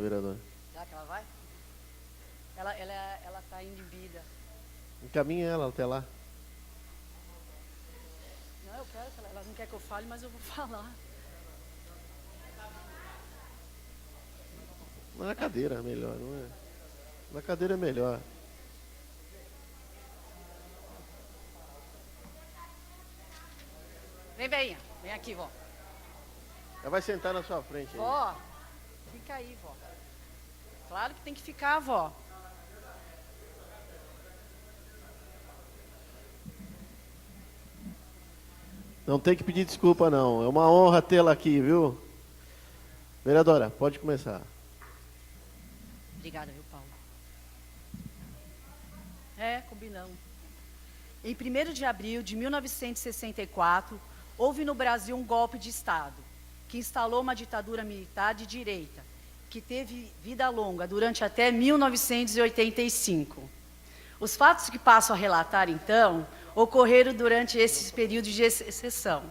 vereadora. Será que ela vai? Ela está inibida. Encaminha ela até lá. Não, eu quero que ela não quer que eu fale, mas eu vou falar. Na cadeira é melhor, não é? Na cadeira é melhor. Vem, venha. Vem aqui, vó. Ela vai sentar na sua frente aí. Vó, fica aí, vó. Claro que tem que ficar, vó. Não tem que pedir desculpa, não. É uma honra tê-la aqui, viu? Vereadora, pode começar. Obrigada, viu, Paulo? Combinamos. Em 1º de abril de 1964, houve no Brasil um golpe de Estado, que instalou uma ditadura militar de direita, que teve vida longa durante até 1985. Os fatos que passo a relatar, então, ocorreram durante esse período de exceção.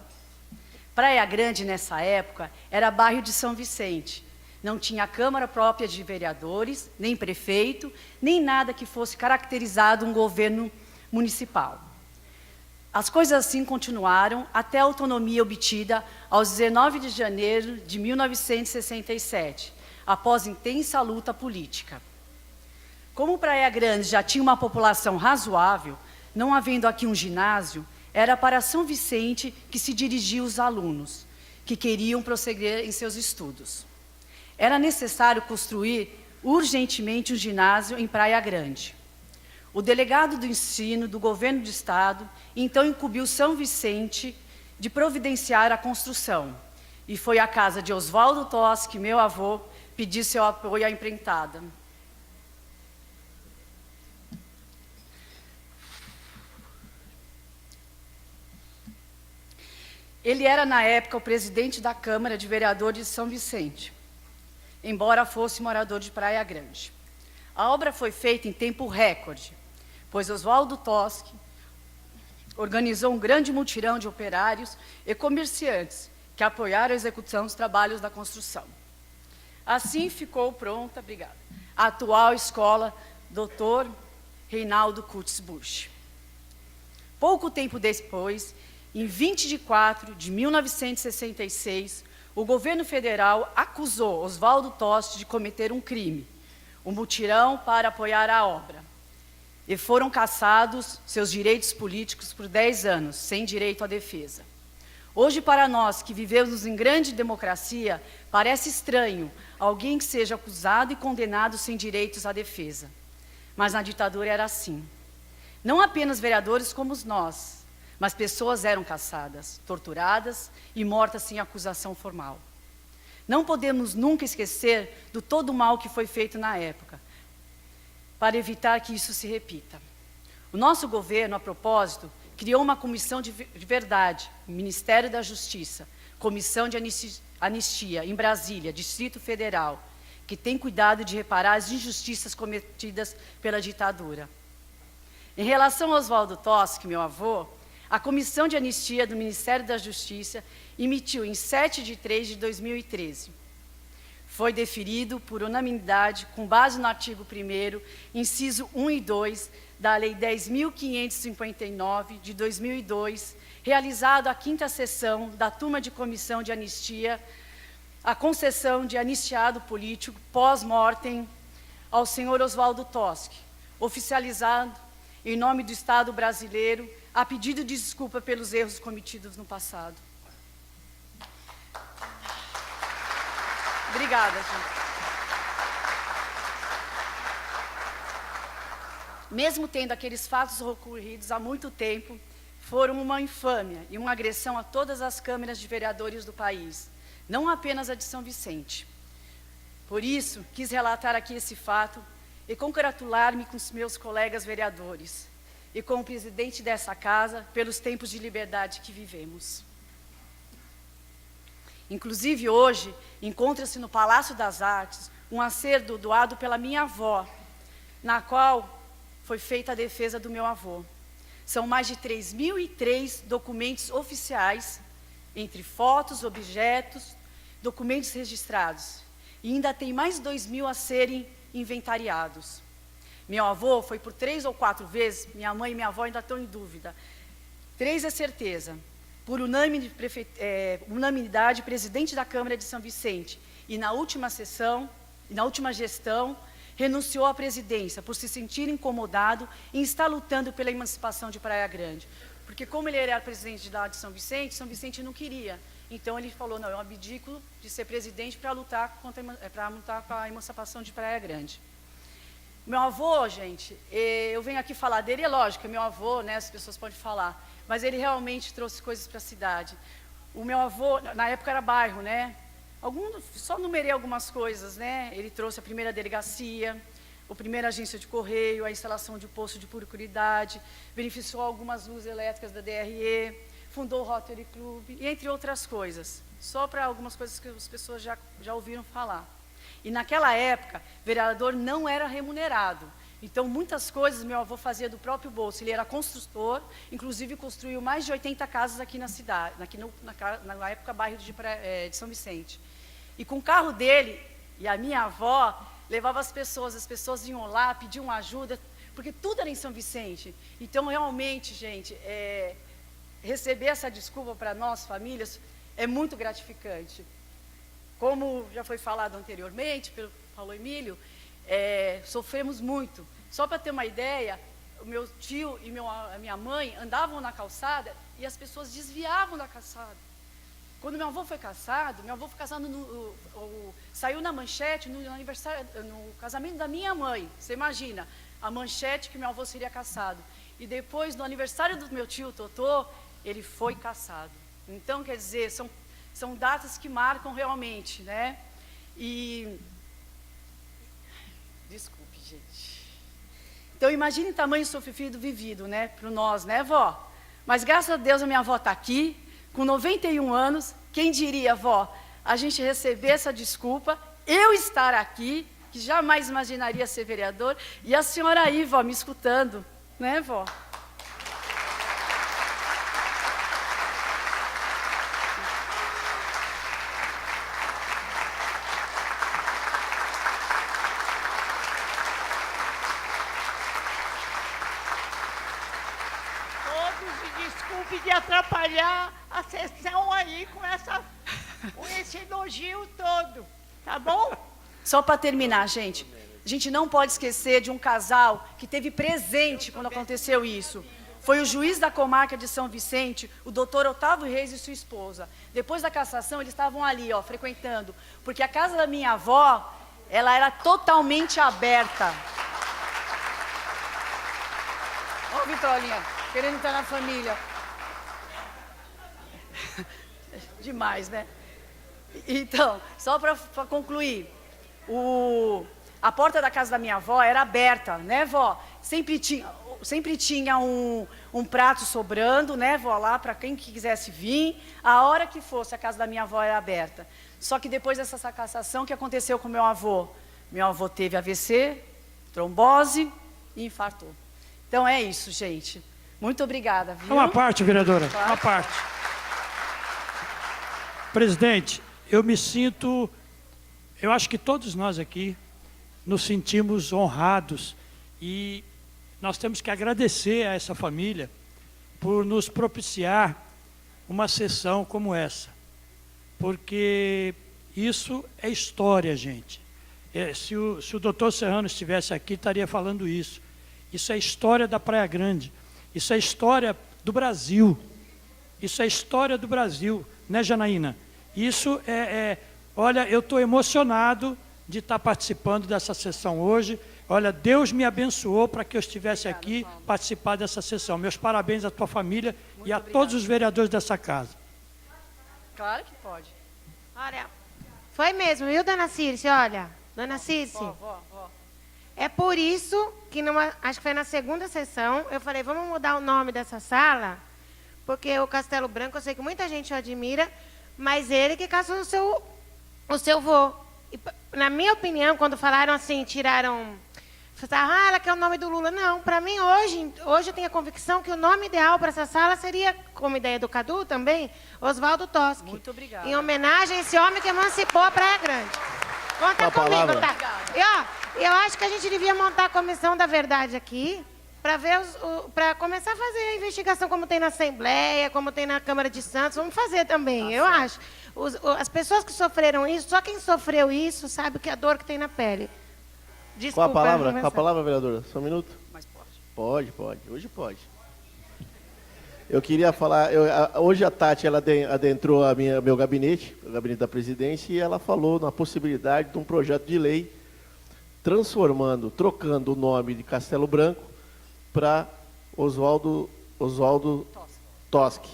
Praia Grande, nessa época, era bairro de São Vicente. Não tinha Câmara própria de vereadores, nem prefeito, nem nada que fosse caracterizado um governo municipal. As coisas assim continuaram até a autonomia obtida aos 19 de janeiro de 1967, após intensa luta política. Como Praia Grande já tinha uma população razoável, não havendo aqui um ginásio, era para São Vicente que se dirigiam os alunos, que queriam prosseguir em seus estudos. Era necessário construir urgentemente um ginásio em Praia Grande. O delegado do ensino do governo do estado, então incumbiu São Vicente de providenciar a construção. E foi à casa de Oswaldo Toschi, meu avô, pedir seu apoio à empreitada. Ele era, na época, o presidente da Câmara de Vereadores de São Vicente, embora fosse morador de Praia Grande. A obra foi feita em tempo recorde, pois Oswaldo Toschi organizou um grande mutirão de operários e comerciantes que apoiaram a execução dos trabalhos da construção. Assim ficou pronta, obrigada, a atual escola Dr. Reinaldo Kutz Busch. Pouco tempo depois, em 20 de 4 de 1966, o governo federal acusou Oswaldo Toschi de cometer um crime, um mutirão para apoiar a obra. E foram cassados seus direitos políticos por 10 anos, sem direito à defesa. Hoje, para nós que vivemos em grande democracia, parece estranho alguém que seja acusado e condenado sem direitos à defesa. Mas na ditadura era assim. Não apenas vereadores como nós, mas pessoas eram caçadas, torturadas e mortas sem acusação formal. Não podemos nunca esquecer do todo o mal que foi feito na época, para evitar que isso se repita. O nosso governo, a propósito, criou uma comissão de verdade, Ministério da Justiça, Comissão de Anistia, em Brasília, Distrito Federal, que tem cuidado de reparar as injustiças cometidas pela ditadura. Em relação a Oswaldo Toschi, meu avô, a Comissão de Anistia do Ministério da Justiça emitiu em 7 de 3 de 2013. Foi deferido por unanimidade, com base no artigo 1º, inciso 1 e 2, da Lei 10.559, de 2002, realizado a 5ª sessão da Turma de Comissão de Anistia, a concessão de anistiado político pós-mortem ao senhor Oswaldo Toschi, oficializado em nome do Estado brasileiro, a pedido de desculpa pelos erros cometidos no passado. Obrigada, gente. Mesmo tendo aqueles fatos ocorridos há muito tempo, foram uma infâmia e uma agressão a todas as câmaras de vereadores do país, não apenas a de São Vicente. Por isso, quis relatar aqui esse fato e congratular-me com os meus colegas vereadores e com o presidente dessa casa pelos tempos de liberdade que vivemos. Inclusive, hoje, encontra-se no Palácio das Artes um acervo doado pela minha avó, na qual foi feita a defesa do meu avô. São mais de 3.003 documentos oficiais, entre fotos, objetos, documentos registrados. E ainda tem mais 2.000 a serem inventariados. Meu avô foi por 3 ou 4 vezes, minha mãe e minha avó ainda estão em dúvida. 3 é certeza. Por unanimidade, presidente da Câmara de São Vicente. E na última sessão, na última gestão, renunciou à presidência por se sentir incomodado em estar lutando pela emancipação de Praia Grande. Porque como ele era presidente de São Vicente não queria. Então ele falou, não, eu abdico de ser presidente para lutar para a emancipação de Praia Grande. Meu avô, gente, eu venho aqui falar dele, é lógico, é meu avô, né, as pessoas podem falar, mas ele realmente trouxe coisas para a cidade. O meu avô, na época era bairro, né? Só numerei algumas coisas, né? Ele trouxe a primeira delegacia, a primeira agência de correio, a instalação de posto de procuridade, beneficiou algumas luzes elétricas da DRE, fundou o Rotary Club, e entre outras coisas. Só para algumas coisas que as pessoas já ouviram falar. E naquela época, vereador não era remunerado. Então, muitas coisas meu avô fazia do próprio bolso. Ele era construtor, inclusive construiu mais de 80 casas aqui na cidade, na época, bairro de São Vicente. E com o carro dele, e a minha avó, levava as pessoas iam lá, pediam ajuda, porque tudo era em São Vicente. Então, realmente, gente, receber essa desculpa para nós, famílias, é muito gratificante. Como já foi falado anteriormente, falou Emílio, sofremos muito. Só para ter uma ideia, o meu tio e a minha mãe andavam na calçada e as pessoas desviavam da calçada. Quando meu avô foi casado saiu na manchete no casamento da minha mãe. Você imagina, a manchete que meu avô seria cassado. E depois, no aniversário do meu tio Totô, ele foi cassado. Então, quer dizer, são datas que marcam realmente, né? E... Desculpe, gente. Então, imagine o tamanho sofrido vivido, né? Para nós, né, vó? Mas, graças a Deus, a minha avó está aqui, com 91 anos. Quem diria, vó, a gente receber essa desculpa, eu estar aqui, que jamais imaginaria ser vereador, e a senhora aí, vó, me escutando, né, vó? De atrapalhar a sessão aí com esse elogio todo, tá bom? Só para terminar, gente, a gente não pode esquecer de um casal que teve presente quando aconteceu isso. Foi o juiz da comarca de São Vicente, o doutor Otávio Reis e sua esposa. Depois da cassação, eles estavam ali, ó, frequentando, porque a casa da minha avó, ela era totalmente aberta. Ó, Vitrolinha, querendo estar na família. Demais, né? Então, só para concluir, a porta da casa da minha avó era aberta, né, vó? Sempre tinha um prato sobrando, né, vó, lá para quem quisesse vir. A hora que fosse, a casa da minha avó era aberta. Só que depois dessa cassação, o que aconteceu com meu avô? Meu avô teve AVC, trombose e infartou. Então é isso, gente. Muito obrigada, viu? Uma parte, vereadora, uma parte. Presidente, eu acho que todos nós aqui nos sentimos honrados e nós temos que agradecer a essa família por nos propiciar uma sessão como essa, porque isso é história, gente. Se o doutor Serrano estivesse aqui, estaria falando isso. Isso é história da Praia Grande, isso é história do Brasil, isso é história do Brasil, né, Janaína? Isso olha, eu estou emocionado de estar participando dessa sessão hoje. Olha, Deus me abençoou para que eu estivesse aqui participar dessa sessão. Meus parabéns à tua família e a todos os vereadores dessa casa. Claro que pode. Olha, foi mesmo, viu, dona Circe? Olha, dona Circe, Vó. é por isso que, acho que foi na segunda sessão, eu falei, vamos mudar o nome dessa sala, porque o Castelo Branco, eu sei que muita gente o admira, mas ele que caçou o seu vô. E, na minha opinião, quando falaram assim, ela quer o nome do Lula. Não, para mim, hoje eu tenho a convicção que o nome ideal para essa sala seria, como ideia do Cadu também, Oswaldo Toschi. Muito obrigada. Em homenagem a esse homem que emancipou a Praia Grande. Conta Com a comigo, palavra. tá? E, ó, eu acho que a gente devia montar a comissão da verdade aqui, para ver para começar a fazer a investigação como tem na Assembleia, como tem na Câmara de Santos. Vamos fazer também, eu acho. As pessoas que sofreram isso, só quem sofreu isso sabe que a dor que tem na pele. Com a Desculpa, palavra, não com a palavra, vereadora. Só um minuto. Mas pode. Pode. Hoje pode. Eu queria falar, hoje a Tati ela adentrou meu gabinete, o gabinete da presidência, e ela falou na possibilidade de um projeto de lei trocando o nome de Castelo Branco para Oswaldo Toschi.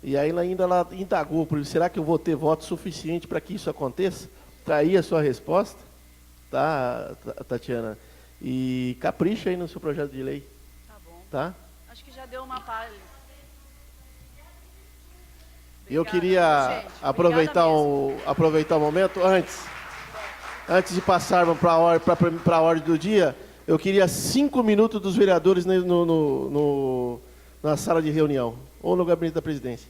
E aí ela indagou, será que eu vou ter voto suficiente para que isso aconteça? Está aí a sua resposta, tá, Tatiana? E capricha aí no seu projeto de lei, Tá bom. tá? Acho que já deu uma palha. E eu Obrigada, queria gente. aproveitar Obrigada aproveitar o momento, antes de passarmos para a ordem do dia, eu queria 5 minutos dos vereadores na sala de reunião, ou no gabinete da presidência.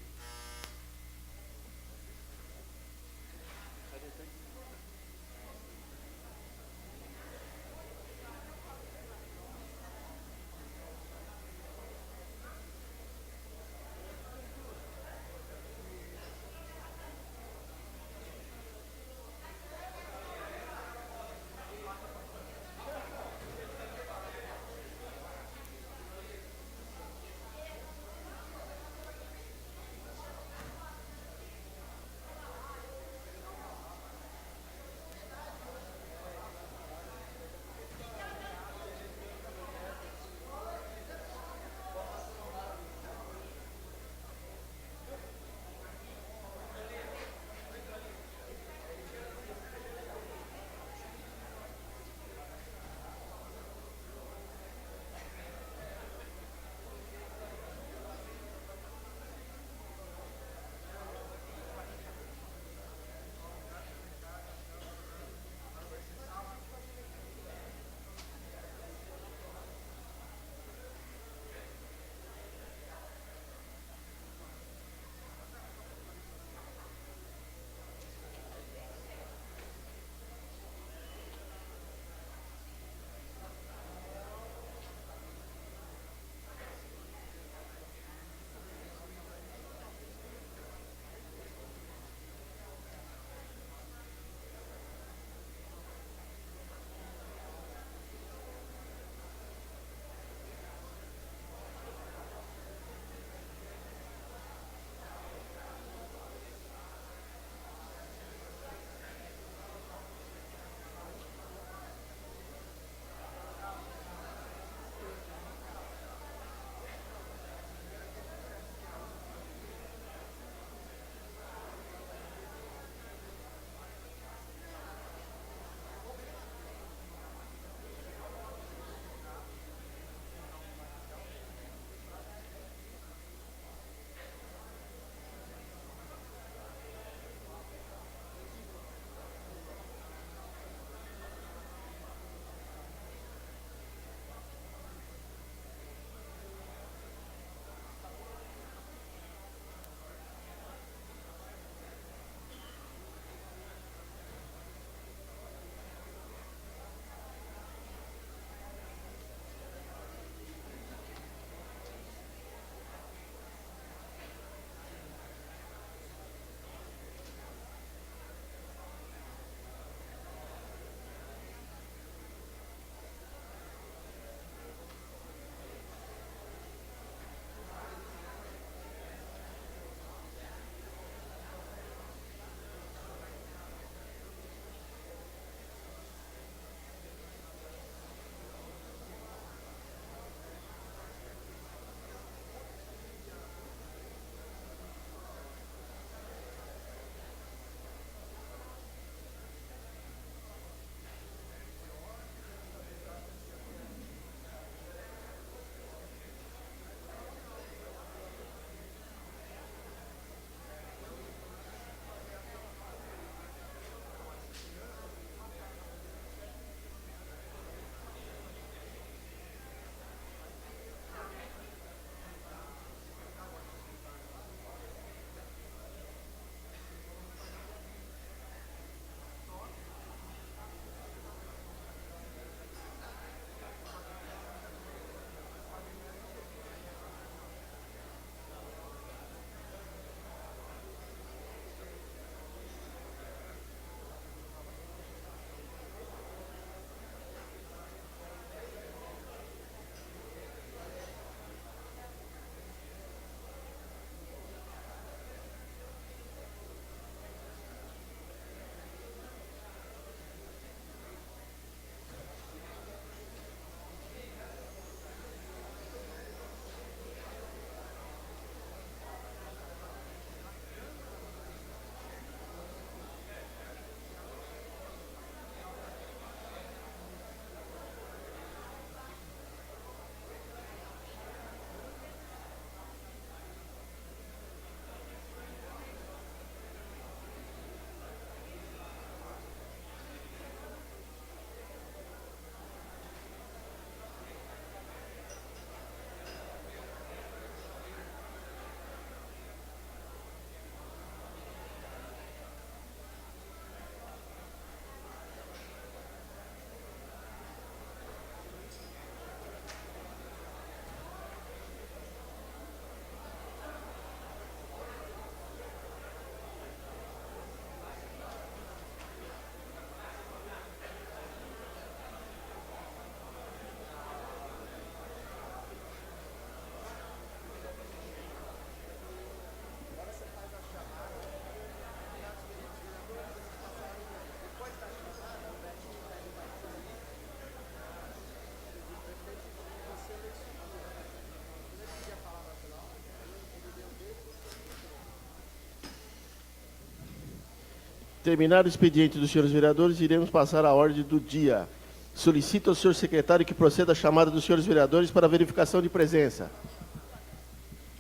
Terminado o expediente dos senhores vereadores, iremos passar à ordem do dia. Solicito ao senhor secretário que proceda à chamada dos senhores vereadores para verificação de presença.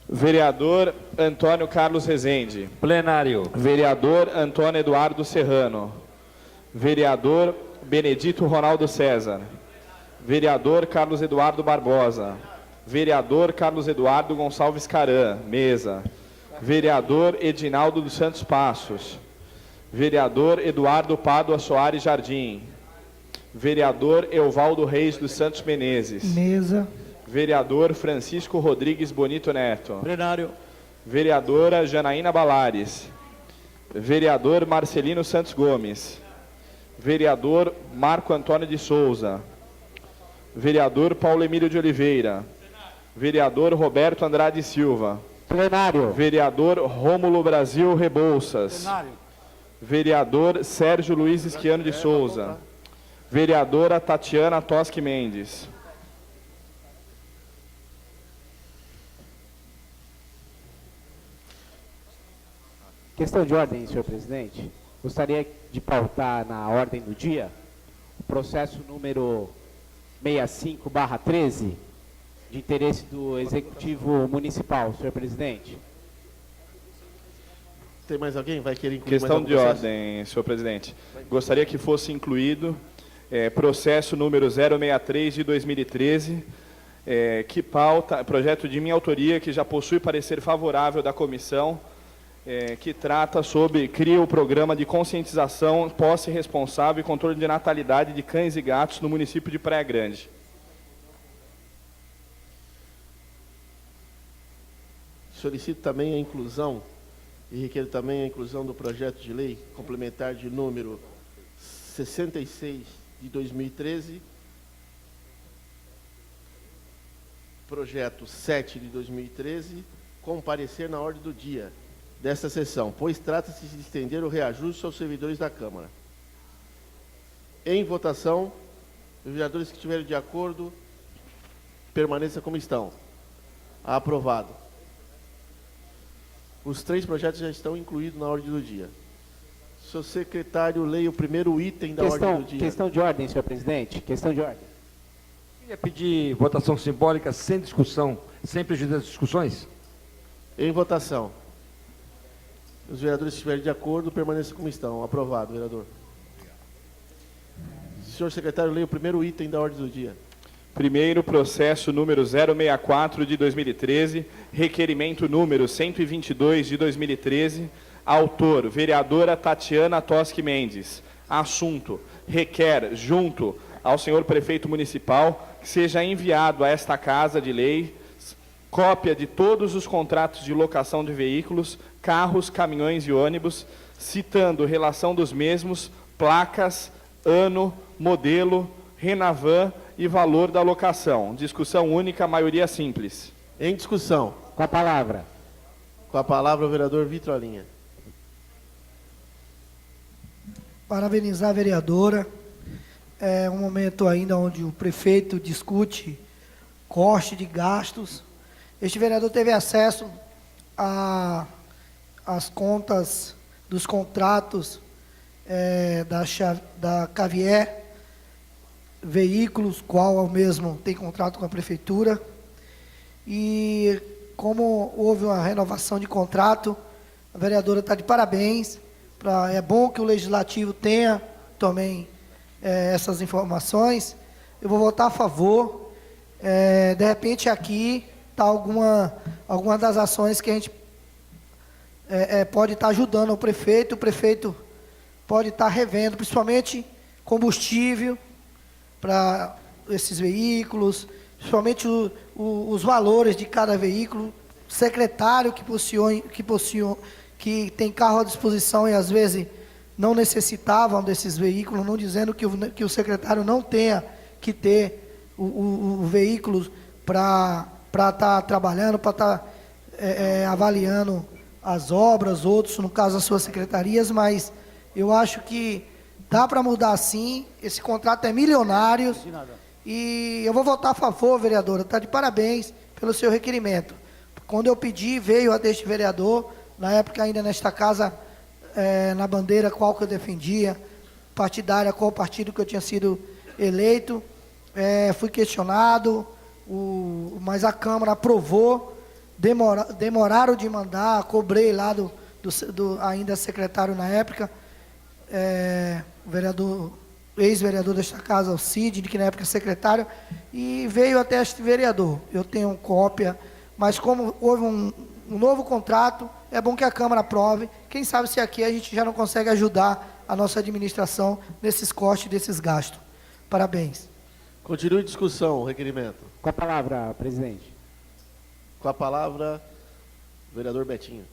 Vereador Antônio Carlos Rezende. Plenário. Vereador Antônio Eduardo Serrano. Vereador Benedito Ronaldo César. Vereador Carlos Eduardo Barbosa. Vereador Carlos Eduardo Gonçalves Caran, mesa. Vereador Edinaldo dos Santos Passos. Vereador Eduardo Pádua Soares Jardim. Vereador Evaldo Reis dos Santos Menezes. Mesa. Vereador Francisco Rodrigues Bonito Neto. Plenário. Vereadora Janaína Balares. Vereador Marcelino Santos Gomes. Vereador Marco Antônio de Souza. Vereador Paulo Emílio de Oliveira. Vereador Roberto Andrade Silva. Plenário. Vereador Rômulo Brasil Rebouças. Plenário. Vereador Sérgio Luiz Esquiano de Souza. Vereadora Tatiana Toschi Mendes. Questão de ordem, senhor presidente. Gostaria de pautar na ordem do dia o processo número 65/13, de interesse do Executivo Municipal, senhor presidente. Tem mais alguém? Vai querer incluir Questão mais de algum processo? ordem, senhor presidente. Gostaria que fosse incluído processo número 063 de 2013, que pauta, projeto de minha autoria, que já possui parecer favorável da comissão, que trata sobre, cria o programa de conscientização, posse responsável e controle de natalidade de cães e gatos no município de Praia Grande. Solicito também a inclusão, e requer também a inclusão do projeto de lei complementar de número 66 de 2013, projeto 7 de 2013, comparecer na ordem do dia desta sessão, pois trata-se de estender o reajuste aos servidores da Câmara. Em votação, os vereadores que estiverem de acordo, permaneça como estão. Aprovado. Os 3 projetos já estão incluídos na ordem do dia. Senhor secretário, leia o primeiro item da ordem do dia. Questão de ordem, senhor presidente. Questão de ordem. Queria pedir votação simbólica sem discussão, sem prejuízo das discussões. Em votação. Os vereadores que estiverem de acordo, permaneçam como estão. Aprovado, vereador. Senhor secretário, leia o primeiro item da ordem do dia. Primeiro, processo número 064 de 2013, requerimento número 122 de 2013, autor, vereadora Tatiana Toschi Mendes. Assunto, requer, junto ao senhor prefeito municipal, que seja enviado a esta Casa de Lei cópia de todos os contratos de locação de veículos, carros, caminhões e ônibus, citando relação dos mesmos, placas, ano, modelo, Renavan e valor da locação. Discussão única, maioria simples. Em discussão. Com a palavra. Com a palavra o vereador Vitrolinha. Parabenizar a vereadora. É um momento ainda onde o prefeito discute corte de gastos. Este vereador teve acesso às contas dos contratos da Cavier Veículos, qual ao mesmo tem contrato com a prefeitura. E como houve uma renovação de contrato, a vereadora está de parabéns. É bom que o legislativo tenha também essas informações. Eu vou votar a favor. De repente aqui está alguma das ações que a gente pode estar ajudando o prefeito pode estar revendo, principalmente combustível para esses veículos, principalmente os valores de cada veículo, secretário que tem carro à disposição e às vezes não necessitavam desses veículos, não dizendo que o secretário não tenha que ter o veículo para estar trabalhando, para estar avaliando as obras, outros, no caso as suas secretarias, mas eu acho que dá para mudar sim, esse contrato é milionário e eu vou votar a favor, vereadora, está de parabéns pelo seu requerimento. Quando eu pedi, veio a deste vereador, na época ainda nesta casa na bandeira qual que eu defendia, partidária, qual partido que eu tinha sido eleito. Fui questionado, mas a Câmara aprovou, demoraram de mandar, cobrei lá do ainda secretário na época, ex-vereador desta casa, o Cid, que na época era secretário, e veio até este vereador. Eu tenho cópia, mas como houve um novo contrato, é bom que a Câmara aprove. Quem sabe se aqui a gente já não consegue ajudar a nossa administração nesses cortes, desses gastos. Parabéns. Continue a discussão, o requerimento. Com a palavra, presidente. Com a palavra, o vereador Betinho.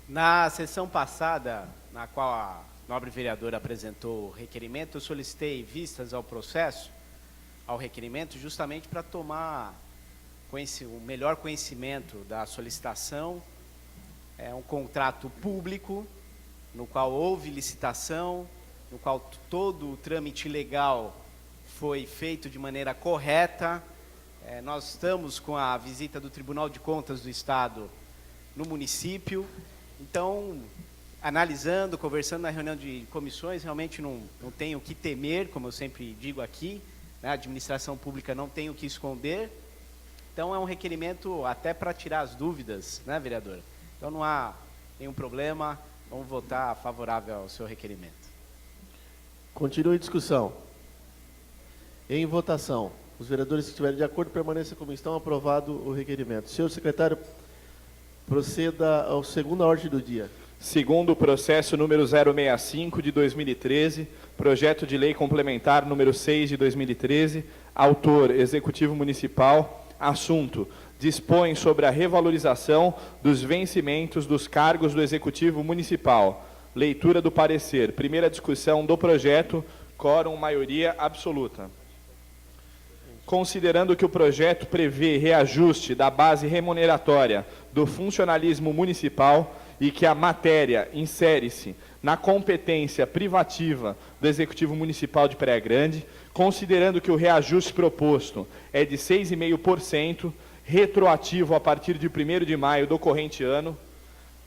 Na sessão passada, na qual a nobre vereadora apresentou o requerimento, eu solicitei vistas ao processo, ao requerimento, justamente para tomar o melhor conhecimento da solicitação. É um contrato público, no qual houve licitação, no qual todo o trâmite legal foi feito de maneira correta. Nós estamos com a visita do Tribunal de Contas do Estado no município. Então, analisando, conversando na reunião de comissões, realmente não tenho o que temer, como eu sempre digo aqui, né? A administração pública não tem o que esconder. Então, é um requerimento até para tirar as dúvidas, né, vereadora? Então, não há nenhum problema, vamos votar favorável ao seu requerimento. Continue a discussão. Em votação, os vereadores que estiverem de acordo permaneçam como estão. Aprovado o requerimento. Senhor secretário, proceda ao segundo ordem do dia. Segundo o processo número 065 de 2013, projeto de lei complementar número 6 de 2013, autor Executivo Municipal, assunto: dispõe sobre a revalorização dos vencimentos dos cargos do Executivo Municipal. Leitura do parecer. Primeira discussão do projeto, quórum maioria absoluta. Considerando que o projeto prevê reajuste da base remuneratória do funcionalismo municipal e que a matéria insere-se na competência privativa do Executivo Municipal de Praia Grande, considerando que o reajuste proposto é de 6,5%, retroativo a partir de 1º de maio do corrente ano,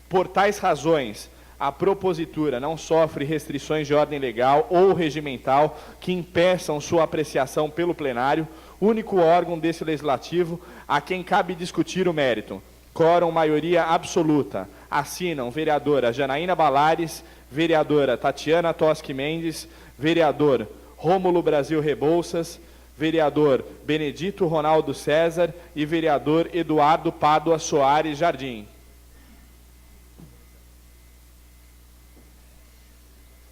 por tais razões, a propositura não sofre restrições de ordem legal ou regimental que impeçam sua apreciação pelo plenário, único órgão desse legislativo a quem cabe discutir o mérito. Quórum maioria absoluta. Assinam vereadora Janaína Balares, vereadora Tatiana Toschi Mendes, vereador Rômulo Brasil Rebouças, vereador Benedito Ronaldo César e vereador Eduardo Pádua Soares Jardim.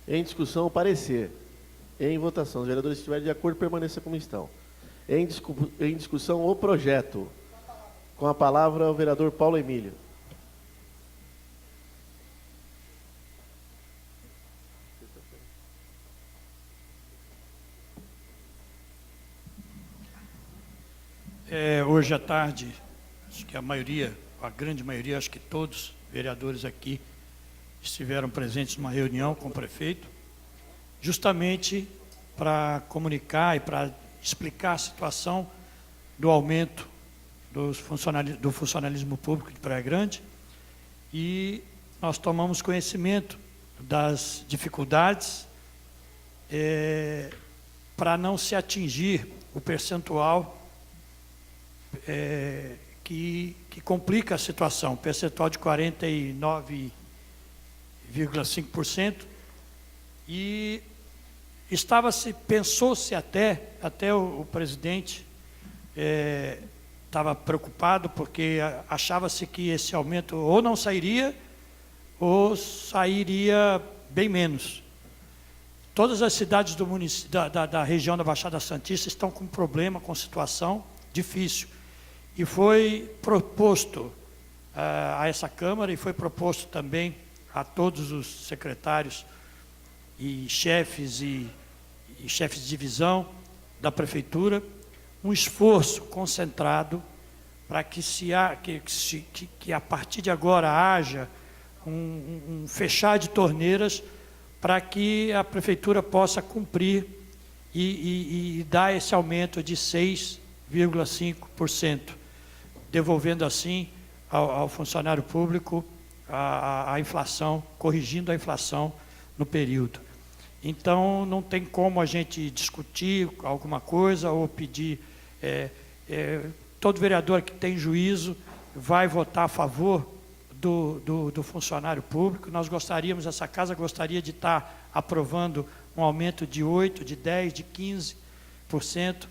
Em discussão, o parecer. Em votação, os vereadores que estiverem de acordo permaneçam como estão. Em discussão, o projeto. Com a palavra, o vereador Paulo Emílio. Hoje à tarde, acho que a grande maioria, acho que todos os vereadores aqui estiveram presentes numa reunião com o prefeito, justamente para comunicar e para explicar a situação do aumento do funcionalismo público de Praia Grande, e nós tomamos conhecimento das dificuldades para não se atingir o percentual que complica a situação, percentual de 49,5%, e pensou-se até o presidente estava preocupado, porque achava-se que esse aumento ou não sairia, ou sairia bem menos. Todas as cidades do da região da Baixada Santista estão com problema, com situação difícil. E foi proposto a essa Câmara, e foi proposto também a todos os secretários e chefes de divisão da Prefeitura, um esforço concentrado para que a partir de agora haja um fechar de torneiras para que a prefeitura possa cumprir e dar esse aumento de 6,5%, devolvendo assim ao funcionário público a inflação, corrigindo a inflação no período. Então, não tem como a gente discutir alguma coisa ou pedir... todo vereador que tem juízo vai votar a favor do funcionário público. Nós gostaríamos, essa casa gostaria de estar aprovando um aumento de 8%, de 10%, de 15%,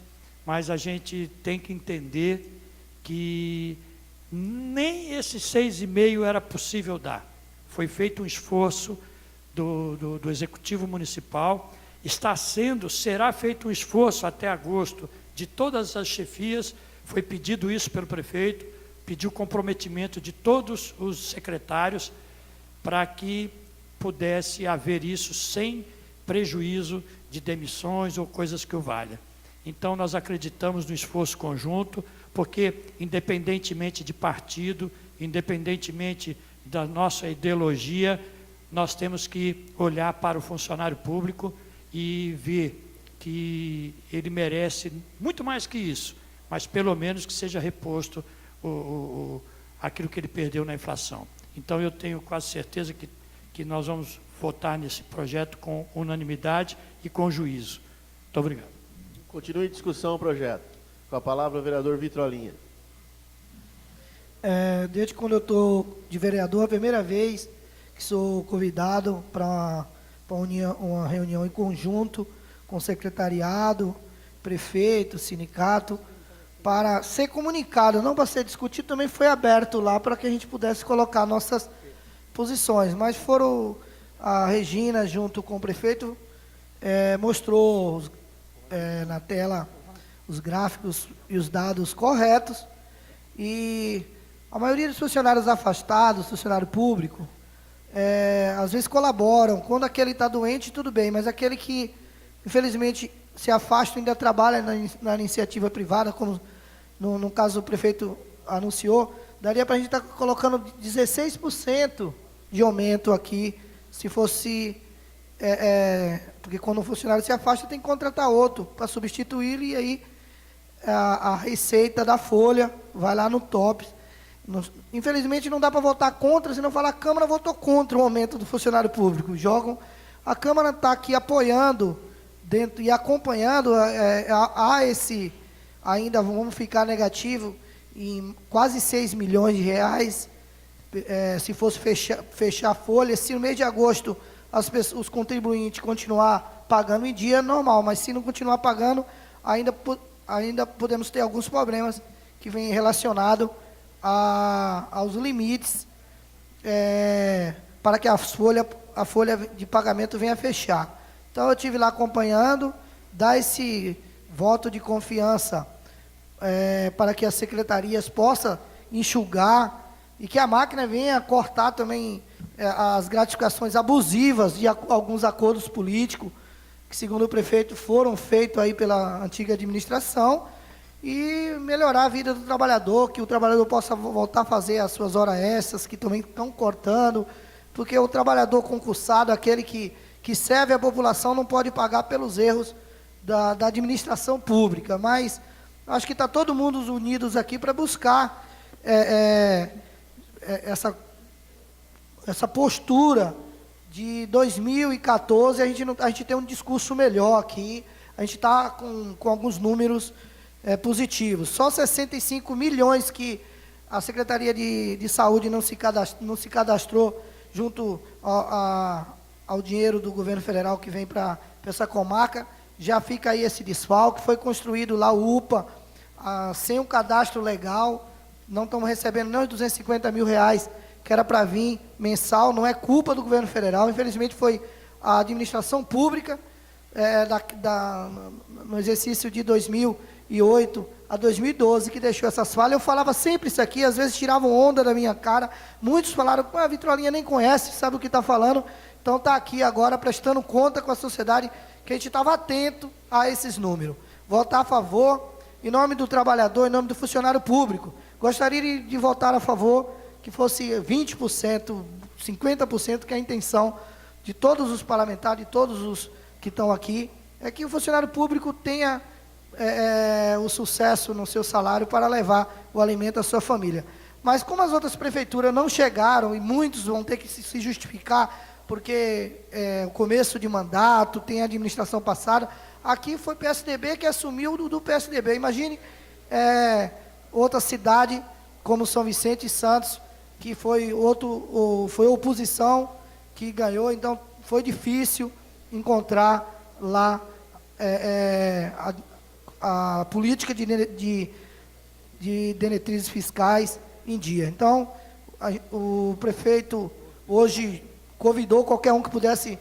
mas a gente tem que entender que nem esses 6,5% era possível dar. Foi feito um esforço do Executivo Municipal, será feito um esforço até agosto de todas as chefias, foi pedido isso pelo prefeito, pediu comprometimento de todos os secretários para que pudesse haver isso sem prejuízo de demissões ou coisas que o valha. Então, nós acreditamos no esforço conjunto, porque, independentemente de partido, independentemente da nossa ideologia, nós temos que olhar para o funcionário público e ver que ele merece muito mais que isso, mas pelo menos que seja reposto aquilo que ele perdeu na inflação. Então, eu tenho quase certeza que nós vamos votar nesse projeto com unanimidade e com juízo. Muito obrigado. Continue em discussão o projeto. Com a palavra o vereador Vitrolinha. Desde quando eu estou de vereador, a primeira vez que sou convidado para uma reunião em conjunto com o secretariado, prefeito, sindicato, para ser comunicado, não para ser discutido, também foi aberto lá para que a gente pudesse colocar nossas posições. Mas a Regina, junto com o prefeito, mostrou na tela os gráficos e os dados corretos, e a maioria dos funcionários afastados, funcionário público, às vezes colaboram. Quando aquele está doente, tudo bem, mas aquele que, infelizmente, se afasta e ainda trabalha na iniciativa privada, como no caso o prefeito anunciou, daria para a gente estar colocando 16% de aumento aqui, se fosse... porque quando um funcionário se afasta, tem que contratar outro para substituí-lo, e aí a receita da folha vai lá no top. Infelizmente, não dá para votar contra, senão falar a Câmara votou contra o aumento do funcionário público. A Câmara está aqui apoiando e acompanhando, ainda vamos ficar negativo em quase 6 milhões de reais, se fosse fechar a folha. Se no mês de agosto os contribuintes continuar pagando em dia, normal, mas se não continuar pagando, ainda podemos ter alguns problemas que vêm relacionados aos limites, para que a folha de pagamento venha a fechar. Então, eu estive lá acompanhando, dar esse voto de confiança para que as secretarias possam enxugar e que a máquina venha cortar também as gratificações abusivas de alguns acordos políticos, que, segundo o prefeito, foram feitos aí pela antiga administração, e melhorar a vida do trabalhador, que o trabalhador possa voltar a fazer as suas horas extras, que também estão cortando, porque o trabalhador concursado, aquele que serve a população, não pode pagar pelos erros da administração pública. Mas acho que está todo mundo unidos aqui para buscar essa postura de 2014. A gente tem um discurso melhor aqui, a gente está com alguns números positivos. Só 65 milhões que a Secretaria de Saúde não se cadastrou junto ao dinheiro do governo federal que vem para essa comarca. Já fica aí esse desfalque. Foi construído lá o UPA sem um cadastro legal, não estamos recebendo nem os 250 mil reais que era para vir mensal. Não é culpa do governo federal, infelizmente foi a administração pública no exercício de 2008 a 2012 que deixou essas falhas. Eu falava sempre isso aqui, às vezes tiravam onda da minha cara, muitos falaram: a Vitrolinha nem conhece, sabe o que está falando. Então está aqui agora prestando conta com a sociedade que a gente estava atento a esses números. Votar a favor, em nome do trabalhador, em nome do funcionário público. Gostaria de votar a favor que fosse 20%, 50%, que é a intenção de todos os parlamentares, de todos os que estão aqui, é que o funcionário público tenha o sucesso no seu salário para levar o alimento à sua família. Mas como as outras prefeituras não chegaram, e muitos vão ter que se justificar, porque o começo de mandato, tem a administração passada, aqui foi PSDB que assumiu do PSDB. Imagine outra cidade como São Vicente e Santos, que foi oposição que ganhou, então foi difícil encontrar lá a política de diretrizes fiscais em dia. Então, o prefeito hoje convidou qualquer um que pudesse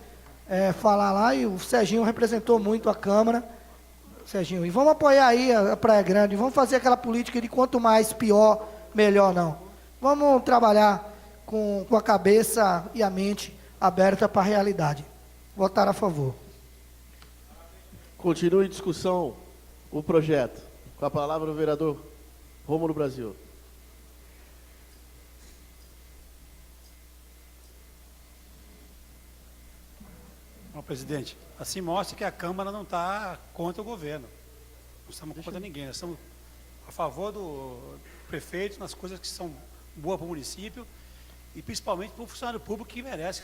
falar lá, e o Serginho representou muito a Câmara. Serginho, e vamos apoiar aí a Praia Grande, vamos fazer aquela política de quanto mais pior, melhor não. Vamos trabalhar com a cabeça e a mente aberta para a realidade. Votar a favor. Continue em discussão o projeto. Com a palavra o vereador Rômulo Brasil. Bom, presidente, assim mostra que a Câmara não está contra o governo. Não estamos contra ninguém, nós estamos a favor do prefeito nas coisas que são boas para o município e principalmente para o funcionário público que merece.